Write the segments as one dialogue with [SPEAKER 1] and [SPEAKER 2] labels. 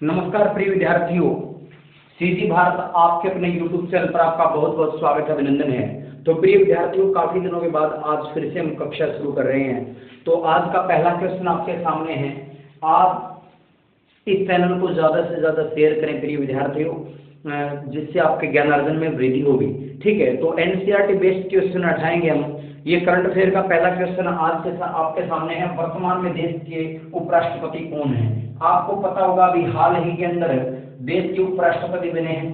[SPEAKER 1] नमस्कार प्रिय विद्यार्थियों, सीजी भारत आपके अपने यूट्यूब चैनल पर आपका बहुत बहुत स्वागत अभिनंदन है। तो प्रिय विद्यार्थियों, काफी दिनों के बाद आज फिर से हम कक्षा शुरू कर रहे हैं। तो आज का पहला क्वेश्चन आपके सामने है। आप इस चैनल को ज्यादा से ज्यादा शेयर करें प्रिय विद्यार्थियों, जिससे आपके ज्ञानार्जन में वृद्धि होगी। ठीक है, तो एनसीईआरटी बेस्ड क्वेश्चन उठाएंगे हम। ये करंट अफेयर का पहला क्वेश्चन आज से आपके सामने है। वर्तमान में देश के उपराष्ट्रपति कौन है? आपको पता होगा अभी हाल ही के अंदर देश के उपराष्ट्रपति बने हैं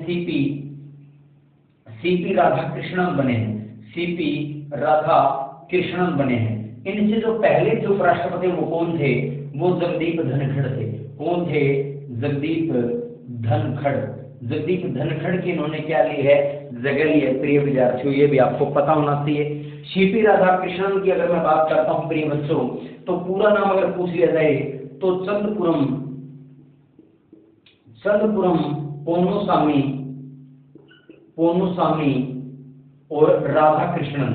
[SPEAKER 1] सीपी राधाकृष्णन बने हैं। सीपी राधाकृष्णन बने हैं। इनसे जो पहले जो उपराष्ट्रपति वो कौन थे? वो जगदीप धनखड़ थे। कौन थे? जगदीप धनखड़। जगदीप धनखड़ की इन्होंने क्या ली है? जगह ली है प्रिय विद्यार्थियों, ये भी आपको पता होना चाहिए। सीपी राधाकृष्णन की अगर मैं बात करता हूं प्रिय बच्चों, तो पूरा नाम अगर पूछ लिया जाए तो चंद्रपुरम पोन्नुसामी और राधाकृष्णन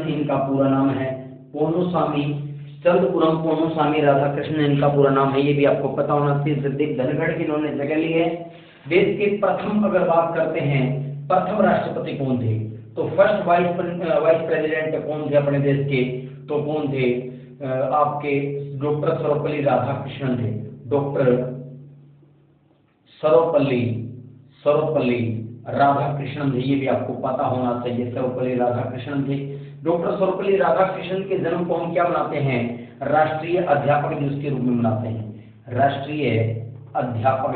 [SPEAKER 1] इनका पूरा नाम है। चंद्रपुरम पोन्नुसामी राधाकृष्णन इनका पूरा नाम है, ये भी आपको पता होना चाहिए। जगदीप धनखड़ की इन्होंने जगह ली है। देश के प्रथम अगर बात करते हैं, प्रथम राष्ट्रपति कौन थे? तो फर्स्ट वाइस प्रेसिडेंट कौन थे अपने देश के? तो कौन थे? आपके डॉक्टर सर्वपल्ली राधाकृष्णन थे। डॉक्टर सर्वपल्ली राधाकृष्णन थे, ये भी आपको पता होना चाहिए। सर्वपल्ली राधाकृष्णन थे। डॉक्टर सर्वपल्ली राधाकृष्णन के जन्म को हम क्या मनाते हैं? राष्ट्रीय अध्यापक दिवस के रूप में मनाते हैं। राष्ट्रीय अध्यापक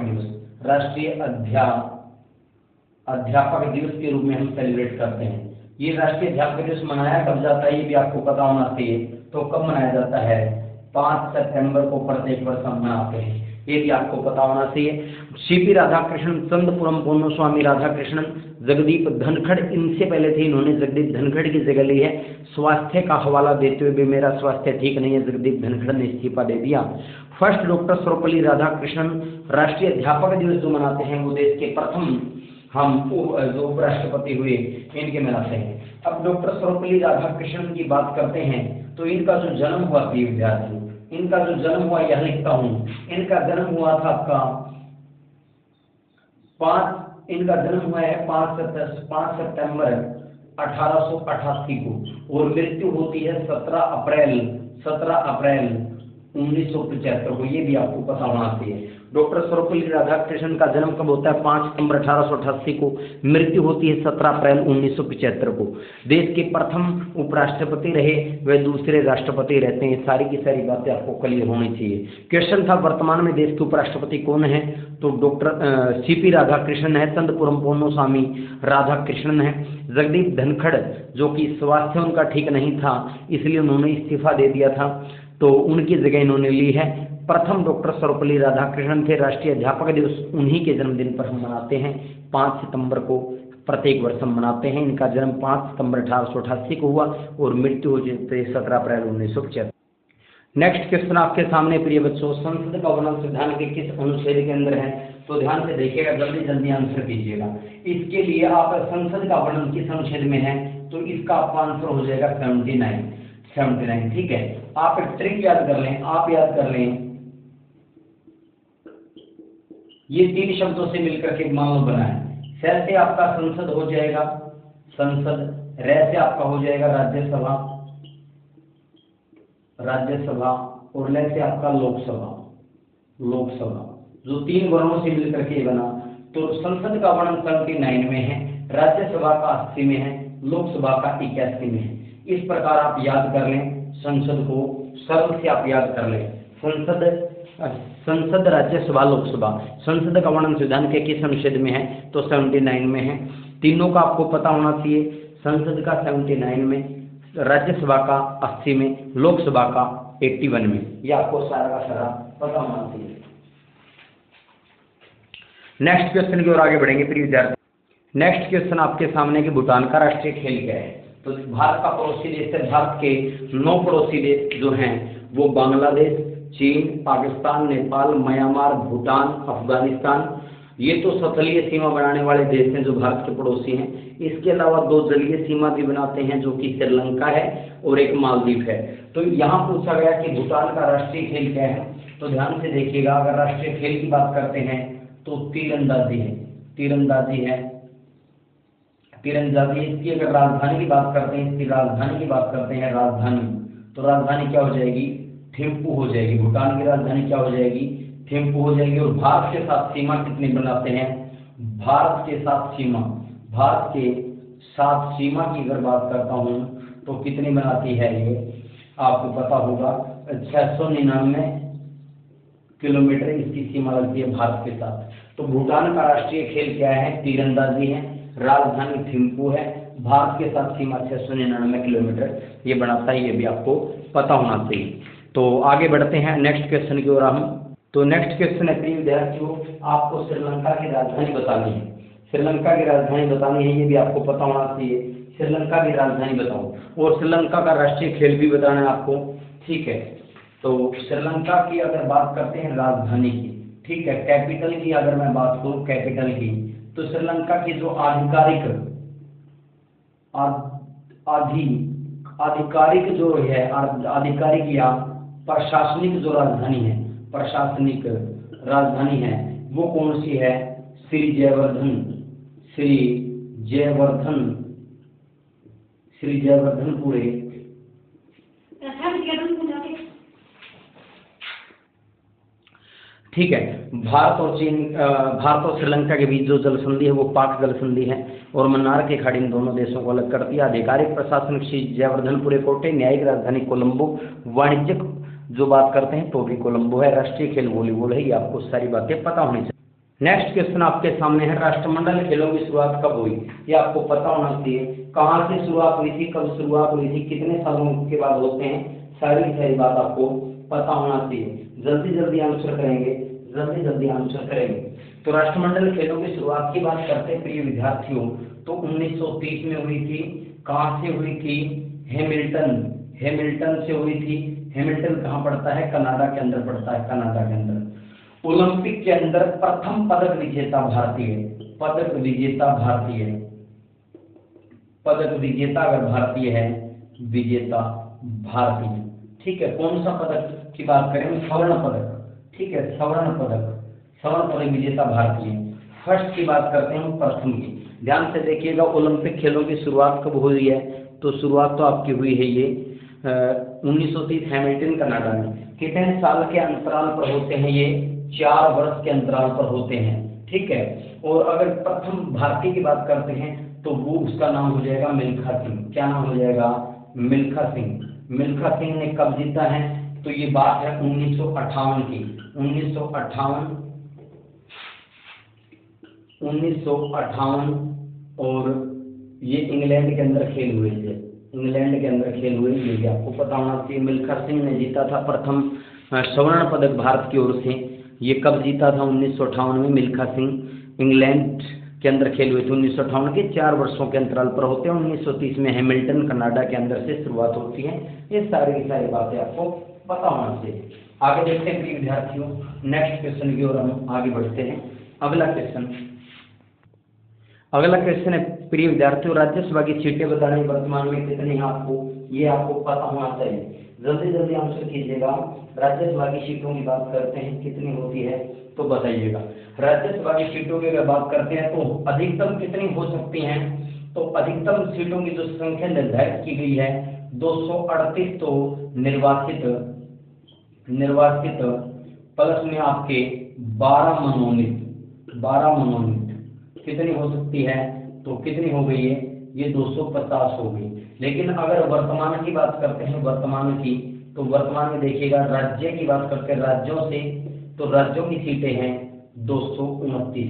[SPEAKER 1] दिवस के रूप में हम सेलिब्रेट करते हैं। ये राष्ट्रीय अध्यापक दिवस मनाया कब जाता है? ये भी आपको पता होना चाहिए। तो कब मनाया जाता है? 5 सितंबर को प्रत्येक वर्ष हम मनाते हैं, ये भी आपको पता होना चाहिए। सीपी राधाकृष्णन, चंद्रपुरम पोन्नुसामी राधाकृष्णन, जगदीप धनखड़ इनसे पहले थे। इन्होंने जगदीप धनखड़ की जगह ली है। स्वास्थ्य का हवाला देते हुए भी मेरा स्वास्थ्य ठीक नहीं है, जगदीप धनखड़ ने इस्तीफा दे दिया। First doctor Sarvepalli Radhakrishnan. राष्ट्रीय अध्यापक दिवस जो मनाते हैं वो देश के प्रथम हम जो उपराष्ट्रपति हुए इनके मनाते हैं। अब डॉक्टर सर्वपल्ली राधाकृष्णन की बात करते हैं तो इनका जो जन्म हुआ प्रिय विद्यार्थियों, इनका जो जन्म हुआ यह लिखता हूं। इनका जन्म हुआ था आपका 5 सितंबर 1888 को और मृत्यु होती है 17 अप्रैल 1975 को, ये भी आपको पता होना चाहिए। डॉक्टर सर्वपल्ली राधाकृष्णन का जन्म कब होता है? 5 सितंबर 1888 को। मृत्यु होती है 17 अप्रैल 1975 को। देश के प्रथम उपराष्ट्रपति रहे, वे दूसरे राष्ट्रपति रहते हैं। सारी की सारी बातें आपको क्लियर होनी चाहिए। क्वेश्चन था वर्तमान में देश के उपराष्ट्रपति कौन है? तो डॉक्टर सीपी राधाकृष्णन है। चंद्रपुरम पोन्नुसामी राधाकृष्णन है। जगदीप धनखड़ जो कि स्वास्थ्य उनका ठीक नहीं था, इसलिए उन्होंने इस्तीफा दे दिया था, तो उनकी जगह इन्होंने ली है। प्रथम डॉक्टर सर्वपल्ली राधाकृष्णन थे। राष्ट्रीय अध्यापक दिवस उन्हीं के जन्मदिन पर हम मनाते हैं। 5 सितंबर को प्रत्येक वर्ष हम मनाते हैं। इनका जन्म 5 सितंबर 1888 को हुआ और मृत्यु हो जाती 17 अप्रैल 1975। नेक्स्ट क्वेश्चन आपके सामने प्रिय बच्चों, संसद का वर्णन संविधान के किस अनुच्छेद के अंदर है? तो ध्यान से देखिएगा, जल्दी जल्दी आंसर कीजिएगा। इसके लिए आप संसद का वर्णन किस अनुच्छेद में है? तो इसका आपका आंसर हो जाएगा 79। ठीक है, आप एक ट्रिक याद कर लें। आप याद कर लें, ये 3 शब्दों से मिलकर के मान लो बना है। स से आपका संसद हो जाएगा संसद, र से आपका हो जाएगा राज्यसभा और ल से आपका लोकसभा। जो 3 वर्णों से मिलकर के बना। तो संसद का वर्णन 79 में है, राज्यसभा का 80 में है, लोकसभा का 81 में है। इस प्रकार आप याद कर लें। संसद को सरल से आप याद कर लें। संसद राज्यसभा लोकसभा। संसद का वर्णन संविधान के किस अनुच्छेद में है? तो 79 में है। तीनों का आपको पता होना चाहिए। संसद का 79 में, राज्यसभा का 80 में, लोकसभा का 81 में। यह आपको सारा का सारा पता होना चाहिए। नेक्स्ट क्वेश्चन की ओर आगे बढ़ेंगे प्रिय विद्यार्थी। नेक्स्ट क्वेश्चन आपके सामने कि भूटान का राष्ट्रीय खेल क्या है? तो भारत का पड़ोसी देश है। भारत के 9 पड़ोसी देश जो हैं वो बांग्लादेश, चीन, पाकिस्तान, नेपाल, म्यांमार, भूटान, अफगानिस्तान, ये तो सतलीय सीमा बनाने वाले देश हैं जो भारत के पड़ोसी हैं। इसके अलावा 2 जलीय सीमा भी बनाते हैं जो कि श्रीलंका है और एक मालदीव है। तो यहाँ पूछा गया कि भूटान का राष्ट्रीय खेल क्या है? तो ध्यान से देखिएगा, अगर राष्ट्रीय खेल की बात करते हैं तो तीरंदाजी है, तीरंदाजी है, तीरंदाजी। इसकी अगर राजधानी की बात करते हैं, इसकी राजधानी की बात करते हैं, राजधानी, तो राजधानी क्या हो जाएगी, थिम्पू हो जाएगी। भूटान की राजधानी क्या हो जाएगी, थिम्पू हो जाएगी। और भारत के साथ सीमा कितनी बनाते हैं, भारत के साथ सीमा, भारत के साथ सीमा की अगर बात करता हूं तो कितनी बनाती है, ये आपको पता होगा, 699 किलोमीटर इसकी सीमा लगती है भारत के साथ। तो भूटान का राष्ट्रीय खेल क्या है, तीरंदाजी है, राजधानी थिम्पू है, भारत के साथ सीमा 699 किलोमीटर ये बनाता है, ये भी आपको पता होना चाहिए। तो आगे बढ़ते हैं नेक्स्ट क्वेश्चन की ओर हम। तो नेक्स्ट क्वेश्चन है प्रिय विद्यार्थियों, आपको श्रीलंका की राजधानी बतानी है, श्रीलंका की राजधानी बतानी है, ये भी आपको पता होना चाहिए। श्रीलंका की राजधानी बताओ, और श्रीलंका का राष्ट्रीय खेल भी बताना है आपको, ठीक है। तो श्रीलंका की अगर बात करते हैं राजधानी की, ठीक है, कैपिटल की अगर मैं बात करूं, कैपिटल की, तो श्रीलंका की जो आधिकारिक आधिकारिक जो है, आधिकारिक या प्रशासनिक जो राजधानी है, प्रशासनिक राजधानी है, वो कौन सी है, श्री जयवर्धन, श्री जयवर्धन, श्री जयवर्धनपुरे। ठीक है, भारत और श्रीलंका के बीच जो जल संधि है वो पाक जल संधि है, और मन्नार की खाड़ी इन दोनों देशों को अलग करती है। आधिकारिक प्रशासनिक श्री जयवर्धनपुरे कोटे, न्यायिक राजधानी कोलंबो, वाणिज्यिक जो बात करते हैं तो भी कोलंबो है, राष्ट्रीय खेल वॉलीबॉल है, ये आपको सारी बातें पता होनी चाहिए। नेक्स्ट क्वेश्चन आपके सामने है, राष्ट्रमंडल खेलों की शुरुआत कब हुई, ये आपको पता होना चाहिए। कहाँ से शुरुआत हुई थी, कब शुरुआत हुई थी, कितने सालों के बाद होते हैं, सारी बात आपको पता होना चाहिए। जल्दी जल्दी आंसर करेंगे, जल्दी जल्दी आंसर करेंगे। तो राष्ट्रमंडल खेलों की शुरुआत की बात करते हैं प्रिय विद्यार्थियों, तो 1930 में हुई थी। कहाँ से हुई थी, हेमिल्टन से हुई थी। हेमिल्टन कहाँ पड़ता है, कनाडा के अंदर पड़ता है, कनाडा के अंदर। ओलंपिक के अंदर प्रथम पदक विजेता भारतीय, पदक विजेता भारतीय, पदक विजेता अगर भारतीय है, विजेता भारतीय, ठीक है। कौन सा पदक की बात करें, स्वर्ण पदक, ठीक है, स्वर्ण पदक विजेता भारतीय। फर्स्ट की बात करते हैं, प्रथम की। ध्यान से देखिएगा, ओलंपिक खेलों की शुरुआत कब हुई है, तो शुरुआत तो आपकी हुई है ये 1930 हैमिल्टन कनाडा में। कितने साल के अंतराल पर होते हैं ये, 4 वर्ष के अंतराल पर होते हैं, ठीक है। और अगर प्रथम भारतीय की बात करते हैं तो वो उसका नाम हो जाएगा मिल्खा सिंह। क्या नाम हो जाएगा, मिल्खा सिंह। मिल्खा सिंह ने कब जीता है, तो ये बात है 1958 की, 1958, और ये इंग्लैंड के अंदर खेल हुए थे, इंग्लैंड के अंदर खेल हुए, ये भी आपको पता होना चाहिए। मिल्खा सिंह ने जीता था प्रथम स्वर्ण पदक भारत की ओर से। ये कब जीता था, 1958 में। मिल्खा सिंह इंग्लैंड के अंदर खेल हुए थे 1958 के, 4 वर्षों के अंतराल पर होते हैं। 1930 में हैमिल्टन कनाडा के अंदर से शुरुआत होती है। ये सारी की सारी बातें आपको पता होना चाहिए। आगे देखते हैं प्रिय विद्यार्थियों, नेक्स्ट क्वेश्चन की ओर हम आगे बढ़ते हैं। अगला क्वेश्चन है प्रिय विद्यार्थियों, राज्यसभा की सीटें बताने वर्तमान में कितनी हैं आपको, ये आपको पता होना चाहिए। जल्दी जल्दी आंसर कीजिएगा। राज्यसभा की सीटों की बात करते हैं, कितनी होती है तो बताइएगा। राज्यसभा की सीटों की अगर बात करते हैं तो अधिकतम कितनी हो सकती हैं, तो अधिकतम सीटों की जो संख्या निर्धारित की गई है 238, तो निर्वाचित प्लस में आपके 12 मनोनीत कितनी हो सकती है, तो कितनी हो गई है, ये 250 हो गई। लेकिन अगर वर्तमान की बात करते हैं, वर्तमान की, तो वर्तमान में देखिएगा राज्य की बात करते हैं, राज्यों से, तो राज्यों की सीटें हैं 229।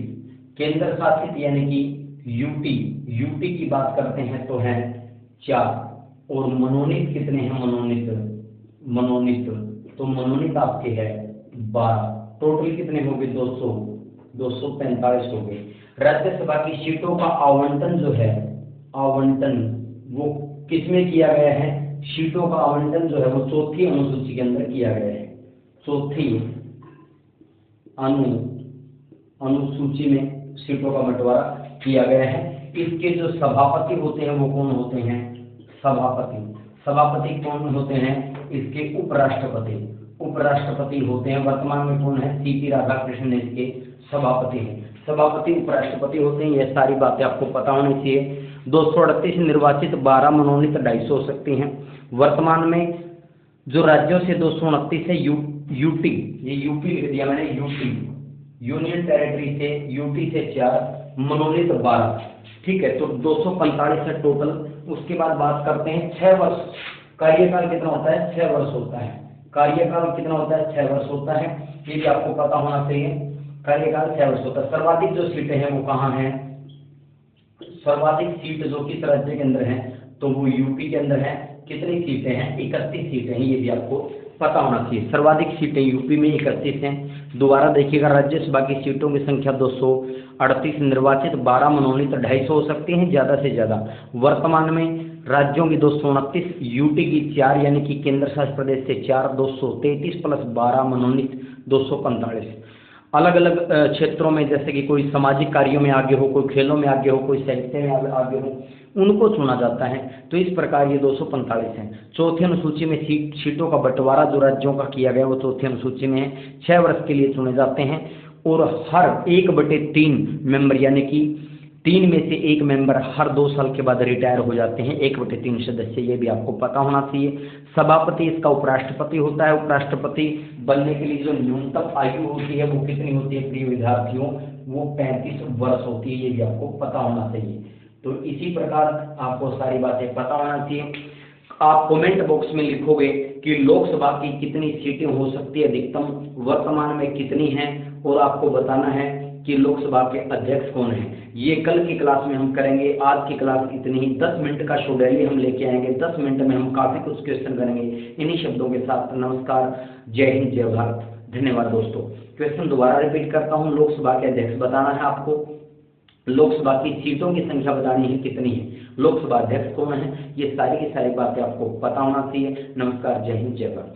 [SPEAKER 1] केंद्र शासित यानी कि यूटी की बात करते हैं तो हैं 4, और मनोनीत कितने हैं, मनोनीत तो मनोनीत आपके है 12। टोटल कितने हो गए, 245 हो गए। राज्यसभा की सीटों का आवंटन जो है, आवंटन वो किसमें किया गया है, सीटों का आवंटन जो है वो चौथी अनुसूची के अंदर किया गया है। चौथी अनुसूची में सीटों का बंटवारा किया गया है। इसके जो सभापति होते हैं वो कौन होते हैं, सभापति कौन होते हैं, इसके उपराष्ट्रपति उपराष्ट्रपति होते हैं। वर्तमान में कौन है? सीपी राधाकृष्णन इसके सभापति हैं। सभापति उपराष्ट्रपति होते हैं। ये सारी बातें आपको पता होनी चाहिए। 238 निर्वाचित, 12 मनोनीत, 250 हो सकती हैं। वर्तमान में जो राज्यों से 229 है, यूटी, ये यूपी लिख दिया मैंने, यूटी यूनियन टेरिटरी से, यूटी से 4, मनोनीत 12, ठीक है। तो 245 है टोटल। उसके बाद बात करते हैं 6 वर्ष कार्यकाल कितना होता है? 6 वर्ष होता है। कार्यकाल कितना होता है? 6 वर्ष होता है। ये भी आपको पता होना चाहिए। कार्यकाल 6 वर्ष होता है। सर्वाधिक जो सीटें हैं वो कहाँ हैं? सर्वाधिक सीट जो किस राज्य के अंदर है? तो वो यूपी के अंदर है। कितनी सीटें हैं? 31 सीटें हैं। ये भी आपको पता होना चाहिए। सर्वाधिक सीटें यूपी में 31 हैं। दोबारा देखिएगा, राज्यसभा की सीटों की संख्या 238, निर्वाचित 12, मनोनीत 250 हो सकती हैं ज़्यादा से ज़्यादा। वर्तमान में राज्यों की 229, यूटी की 4 यानी कि केंद्र शासित प्रदेश से 4, 233 प्लस 12 मनोनीत 245। अलग अलग क्षेत्रों में, जैसे कि कोई सामाजिक कार्यों में आगे हो, कोई खेलों में आगे हो, कोई साहित्य में आगे हो, उनको चुना जाता है। तो इस प्रकार ये 245 हैं। चौथी अनुसूची में सीटों का बंटवारा जो राज्यों का किया गया वो चौथी अनुसूची में है। 6 वर्ष के लिए चुने जाते हैं और हर 1/3 मेंबर यानी कि 3 में से 1 मेंबर हर 2 साल के बाद रिटायर हो जाते हैं। 1/3 सदस्य, ये भी आपको पता होना चाहिए। सभापति इसका उपराष्ट्रपति होता है। उपराष्ट्रपति बनने के लिए जो न्यूनतम आयु होती है वो कितनी होती है प्रिय विद्यार्थियों? वो 35 वर्ष होती है। ये भी आपको पता होना चाहिए। तो इसी प्रकार आपको सारी बातें पता होना चाहिए। आप कमेंट बॉक्स में लिखोगे कि लोकसभा की कितनी सीटें हो सकती है अधिकतम, वर्तमान में कितनी हैं, और आपको बताना है कि लोकसभा के अध्यक्ष कौन हैं। ये कल की क्लास में हम करेंगे। आज की क्लास इतनी ही। 10 मिनट का शो डेली हम लेके आएंगे। 10 मिनट में हम काफ़ी कुछ क्वेश्चन करेंगे। इन्हीं शब्दों के साथ नमस्कार, जय हिंद, जय भारत, धन्यवाद दोस्तों। क्वेश्चन दोबारा रिपीट करता हूँ। लोकसभा के अध्यक्ष बताना है आपको, लोकसभा की सीटों की संख्या बतानी है कितनी है, लोकसभा अध्यक्ष कौन है, ये सारी की सारी बातें आपको पता होना चाहिए। नमस्कार, जय हिंद, जय भारत।